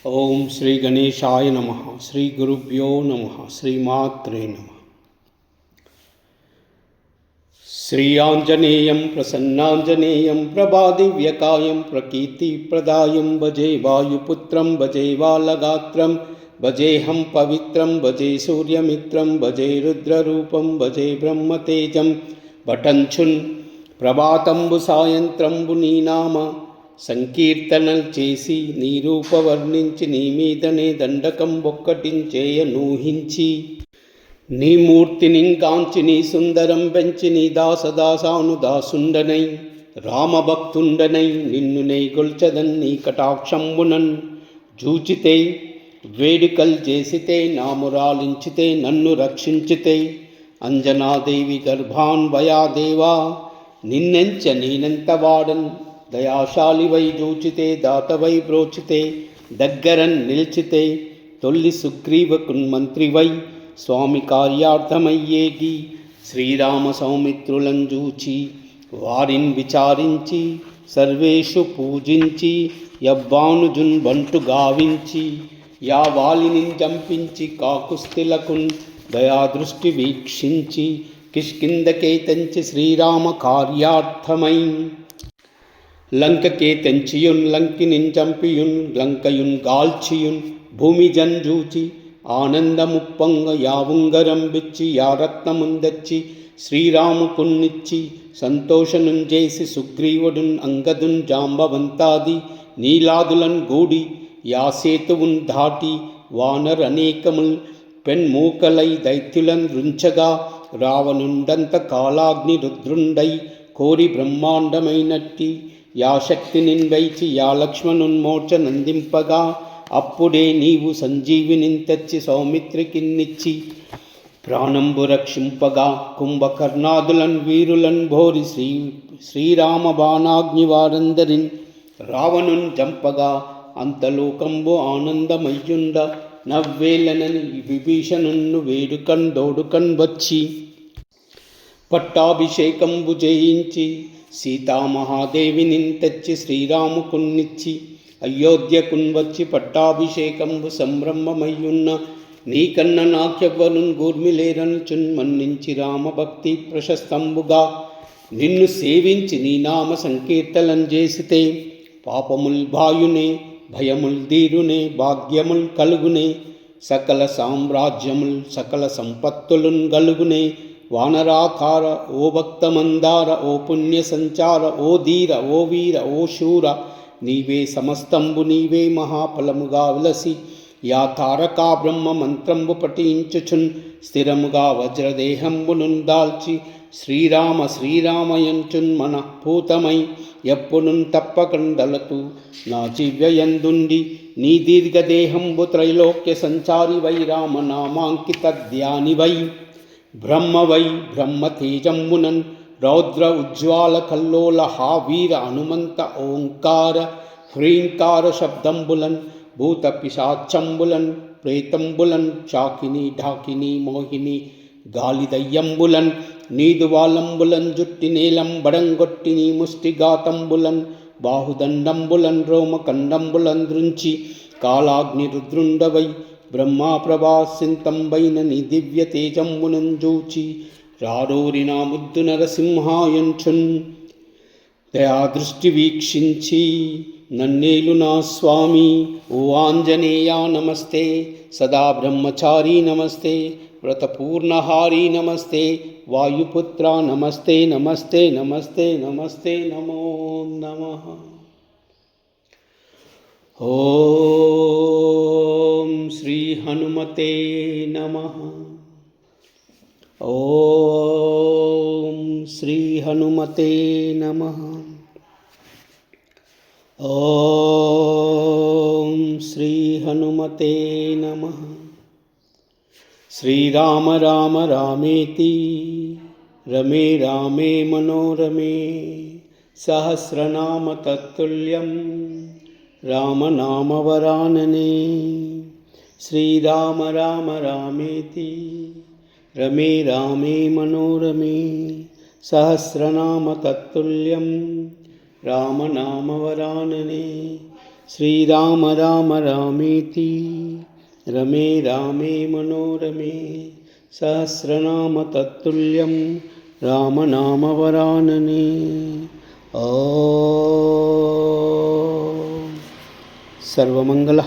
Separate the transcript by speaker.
Speaker 1: ఓం శ్రీ గణేశాయ నమః. శ్రీ గురుభ్యో నమః. శ్రీమాత్రే నమః. శ్రీయాంజనేయం ప్రసన్నాంజనేయం ప్రభాదివ్యకాయం ప్రకీర్తిప్రదాయం భజే వాయుపుత్రం భజే బాలగాత్రం భజేహం పవిత్రం భజే సూర్యమిత్రం భజే రుద్రరూపం భజే బ్రహ్మతేజం పఠంచున్ ప్రభాతంబు సాయంత్రంబు నీ నామ సంకీర్తనలు చేసి నీ రూప వర్ణించి నీ మీదనే దండకం ఒక్కటించేయ నూహించి నీ మూర్తిని కాంచి నీ సుందరం పెంచి నీ దాసదాసాను దాసుండనై రామభక్తుండనై నిన్ను నే గొల్చదన్ నీ కటాక్షంబునన్ జూచితే వేడుకల్ చేసితే నామురాలించితే నన్ను రక్షించితే అంజనాదేవి గర్భాన్వయాదేవా నిన్నెంచ నేనెంత వాడన్ దయాశాలివై జూచితే దాతవై బ్రోచితే దగ్గరన్ నిల్చితే తొల్లి సుగ్రీవకున్ మంత్రివై స్వామి కార్యార్థమయ్యేగి శ్రీరామ సౌమిత్రులను జూచి వారిని విచారించి సర్వేషు పూజించి యవ్వానుజున్ బంటు గావించి యా వాలిని జంపించి కాకుస్థిలకున్ దయాదృష్టి వీక్షించి కిష్కిందకే తెంచి శ్రీరామ కార్యార్థమై లంకకే తెంచియున్ లంకిని చంపియున్ లంకయున్ గాల్చియున్ భూమి జంజూచి ఆనందముప్పొంగ యావుంగరం బిచ్చి యా రత్నముందచ్చి శ్రీరాముకున్నిచ్చి సంతోషనున్ చేసి సుగ్రీవుడున్ అంగదున్ జాంబవంతాది నీలాదులన్ గూడి యా సేతువున్ దాటి వానర్ అనేకముల్ పెన్మూకలై దైత్యులన్ రుంచగా రావణుండంత కాలాగ్ని రుద్రుండై కోరి బ్రహ్మాండమైనట్టి యా శక్తిని వైచి యా లక్ష్మణున్మోర్చ నందింపగా అప్పుడే నీవు సంజీవిని తెచ్చి సౌమిత్రికిన్నిచ్చి ప్రాణంబు రక్షింపగా కుంభకర్ణాదులన్ వీరులన్ భోరి శ్రీరామ బాణాగ్ని వారందరిన్ రావణున్ జంపగా అంతలోకంబు ఆనందమయ్యుండ నవ్వేలనని విభీషణున్ను వేడుకన్ దోడుకన్ వచ్చి పట్టాభిషేకంబు చేయించి సీతామహాదేవిని తెచ్చి శ్రీరాముకున్నిచ్చి అయోధ్యకున్ వచ్చి పట్టాభిషేకంబు సంభ్రమమయ్యున్న నీకన్న నాకెవ్వరున్ గూర్మిలేరనుచున్ మన్నించి రామభక్తి ప్రశస్తంబుగా నిన్ను సేవించి నీ నామ సంకీర్తనం చేసితే పాపముల్ భాయునే భయముల్ దీరునే భాగ్యముల్ కలుగునే సకల సామ్రాజ్యముల్ సకల సంపత్తులున్ గలుగునే వానరాకార ఓ భక్తమందార ఓ పుణ్య సంచార ఓ ధీర ఓ వీర ఓ శూర నీవే సమస్తంబు నీవే మహాఫలముగా విలసి యా తారకా బ్రహ్మ మంత్రంబు పఠించుచున్ స్థిరముగా వజ్రదేహంబునున్ దాల్చి శ్రీరామ శ్రీరామయంచున్ మనఃపూతమై ఎప్పుడున్ తప్పకండలతు నా జివ్యయందుండి నీ దీర్ఘదేహంబు త్రైలోక్య సంచారి వై రామనామాంకిత ధ్యానివై బ్రహ్మవై బ్రహ్మతేజంబునన్ రౌద్ర ఉజ్వాల కల్లోల హా వీర హనుమంత ఓంకార హ్రీంకార శబ్దంబులన్ భూత పిశాచంబులన్ ప్రేతంబులన్ చాకిని ఢాకిని మోహిని గాలిదయ్యంబులన్ నీదువాలంబులన్ జుట్టి నేలం బడంగొట్టి నీ ముష్టిఘాతంబులన్ బాహుదండంబులన్ రోమకండంబులన్ దృంచి కాలాగ్ని రుద్రుండవై బ్రహ్మా ప్రభాసింతంబైన నీ దివ్య తేజంబునంజూచి రారోరి నా ముద్దు నరసింహాయంచున్ దయాదృష్టి వీక్షించి నన్నేలు నా స్వామి ఓ ఆంజనేయ నమస్తే సదా బ్రహ్మచారి నమస్తే వ్రతపూర్ణహారి నమస్తే వాయుపుత్ర నమస్తే నమస్తే నమస్తే నమస్తే నమో నమః. ఓం శ్రీ హనుమతే నమః. ఓం శ్రీ హనుమతే నమః. ఓం శ్రీ హనుమతే నమః. శ్రీరామ రామ రామేతి రమే రామే మనోరమే సహస్రనామ తత్తుల్యం రామనామవరాననే. శ్రీరామ రామ రామేతి రమే రామే మనోరమే సహస్రనామ తత్తుల్యం రామనామవరాననే. శ్రీరామ రామ రామేతి రమే రామే మనోరమే సహస్రనామ తత్తుల్యం రామనామవరాననే. ఓం సర్వమంగళ